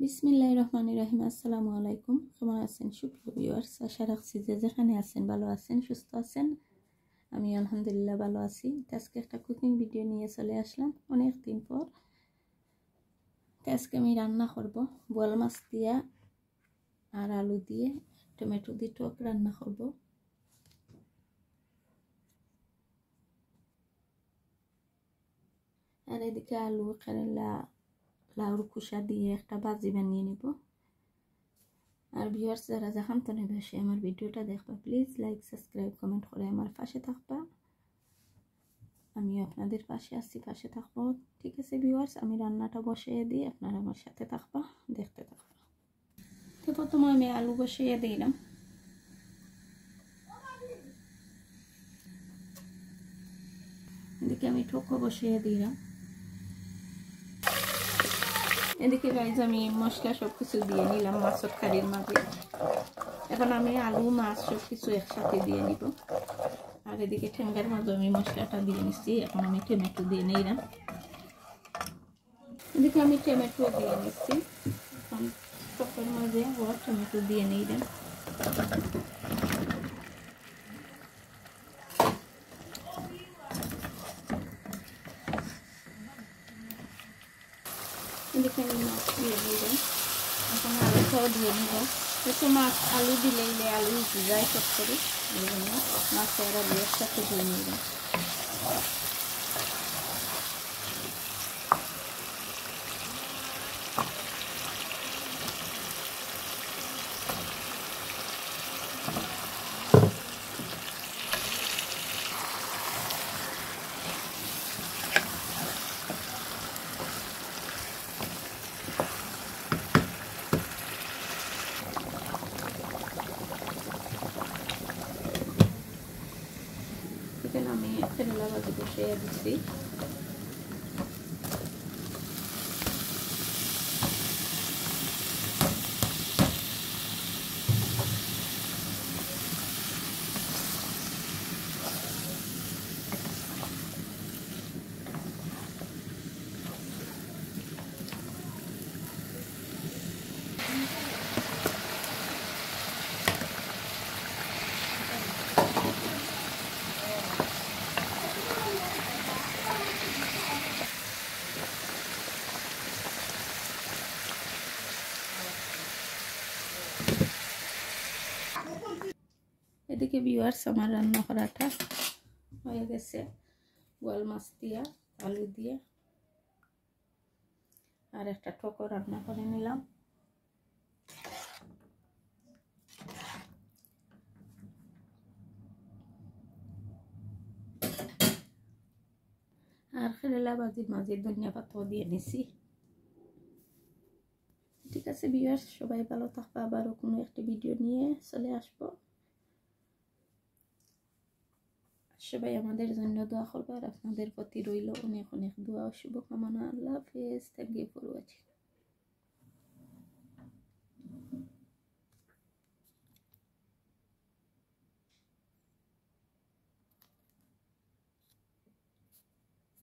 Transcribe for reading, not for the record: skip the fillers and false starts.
বিসমিল্লাহির রহমানির রহিম। আসসালামু আলাইকুম। কেমন আছেন সুপ্রিয় ভিউয়ার্স? আশা রাখছি যে যেখানে আছেন ভালো আছেন, সুস্থ আছেন। আমি আলহামদুলিল্লাহ ভালো আছি। আজকে একটা কুকিং ভিডিও নিয়ে চলে আসলাম অনেক দিন পর। আজকে আমি রান্না করব বোয়াল মাছ দিয়া আর আলু দিয়ে টমেটো দিয়ে টক রান্না করব। আর এদিকে আলু কেরেলা লাউর কুসা দিয়ে একটা ভাজি বানিয়ে নিব। আর ভিউয়ার্স যারা যখন তনে বসে আমার ভিডিওটা দেখবা, প্লিজ লাইক সাবস্ক্রাইব কমেন্ট করে আমার পাশে থাকবা। আমি আপনাদের পাশে আছি, পাশে থাকবো। ঠিক আছে ভিউয়ার্স, আমি রান্নাটা বসিয়ে দিই, আপনারা আমার সাথে থাকবা, দেখতে থাকবা। তো প্রথমে আমি আলু বসিয়ে দিলাম। এদিকে আমি ঠোকো বসিয়ে দিলাম। এদিকে গাইজ আমি মশলা সব কিছু দিয়ে নিলাম মাছের কারির মাঝে। এখন আমি আলু মাছ সব কিছু একসাথে দিয়ে নিব। আর এদিকে ঠেঙ্গার মাঝে আমি মশলাটা দিয়ে নিচ্ছি। এখন আমি টমেটো দিয়ে নিলাম। এদিকে আমি টমেটো দিয়ে নিচ্ছি। এখন টকের মাঝে আবার টমেটো দিয়ে নিলাম। এদিকে আমি মাছ দিয়ে নিলাম। এখন আলুটাও দিয়ে নিব। একটু মাছ আলু দিলে আলু যায় সব করে, এই জন্য মাছের আলু একসাথে দিয়ে নিলাম। এখানে আমি কেরেলা ভাজি বসিয়ে দিচ্ছি। এদিকে ভিউয়ার্স আমার রান্না করাটা হয়ে গেছে। বোয়াল মাছ দিয়া আলু দিয়ে আর একটা টকো রান্না করে নিলাম। আর কেরেলা ভাজির মাঝে ধনিয়া পাতাও দিয়ে নিছি। ঠিক আছে ভিউয়ার্স, সবাই ভালো থাকবা। আবারও কোনো একটা ভিডিও নিয়ে চলে আসবো। সবাই আমাদের জন্য দোয়া করবে। আর আপনাদের প্রতি রইল অনেক অনেক দোয়া ও শুভকামনা। আল্লাহ হাফেজ। Thank you for watching.